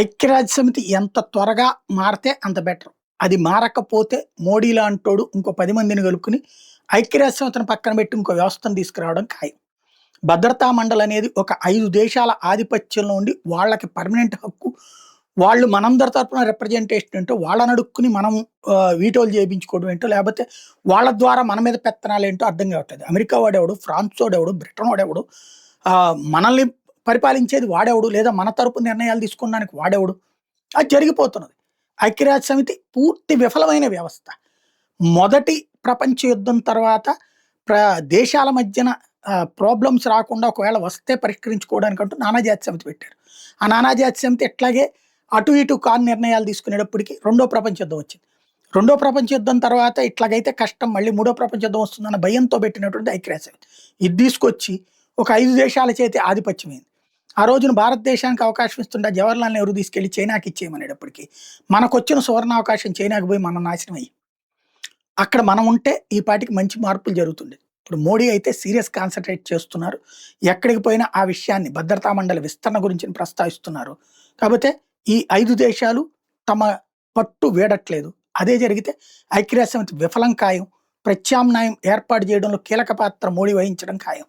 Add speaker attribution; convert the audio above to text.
Speaker 1: ఐక్యరాజ్య సమితి ఎంత త్వరగా మారితే అంత బెటర్. అది మారకపోతే మోడీ లాంటోడు ఇంకో 10 మందిని కలుపుకొని ఐక్యరాజ్య సమితిని పక్కన పెట్టి ఇంకో వ్యవస్థను తీసుకురావడం ఖాయం. భద్రతా మండలి అనేది ఒక 5 దేశాల ఆధిపత్యంలో ఉండి వాళ్ళకి పర్మనెంట్ హక్కు. వాళ్ళు మనందరి తరపున రిప్రజెంటేషన్ ఏంటో వాళ్ళని అడుక్కుని మనం వీటోలు చేయించుకోవడం ఏంటో, లేకపోతే వాళ్ళ ద్వారా మన మీద పెత్తనాలు ఏంటో అర్థం కావట్లేదు. అమెరికా వాడెవడు, ఫ్రాన్స్ వాడెవడు, బ్రిటన్ వాడెవడు, మనల్ని పరిపాలించేది వాడెవడు, లేదా మన తరపు నిర్ణయాలు తీసుకోవడానికి వాడెవడు? అది జరిగిపోతున్నది. ఐక్యరాజ్య సమితి పూర్తి విఫలమైన వ్యవస్థ. మొదటి ప్రపంచ యుద్ధం తర్వాత దేశాల మధ్యన ప్రాబ్లమ్స్ రాకుండా ఒకవేళ వస్తే పరిష్కరించుకోవడానికంటూ నానాజాతి సమితి పెట్టారు. ఆ నానాజాతి సమితి ఎట్లాగే అటు ఇటు కాని నిర్ణయాలు తీసుకునేటప్పటికి రెండో ప్రపంచ యుద్ధం వచ్చింది. రెండో ప్రపంచ యుద్ధం తర్వాత ఇట్లాగైతే కష్టం, మళ్ళీ మూడో ప్రపంచ యుద్ధం వస్తుందన్న భయంతో పెట్టినటువంటి ఐక్యరాజ్య సమితి ఇది తీసుకొచ్చి ఒక 5 దేశాల చేతి ఆధిపత్యమైంది. ఆ రోజున భారతదేశానికి అవకాశం ఇస్తుంటే జవహర్లాల్ నెహ్రూ తీసుకెళ్లి చైనాకి ఇచ్చేయమనేటప్పటికి మనకొచ్చిన సువర్ణావకాశం చైనాకి పోయి మనం నాశనం అయ్యి అక్కడ మనం ఉంటే ఈ పాటికి మంచి మార్పులు జరుగుతుండే. ఇప్పుడు మోడీ అయితే సీరియస్ కాన్సన్ట్రేట్ చేస్తున్నారు. ఎక్కడికి పోయినా ఆ విషయాన్ని భద్రతా మండలి విస్తరణ గురించి ప్రస్తావిస్తున్నారు. కాకపోతే ఈ 5 దేశాలు తమ పట్టు వీడట్లేదు. అదే జరిగితే ఐక్యరాజ్య సమితి విఫలం ఖాయం. ప్రత్యామ్నాయం ఏర్పాటు చేయడంలో కీలక పాత్ర మోడీ వహించడం ఖాయం.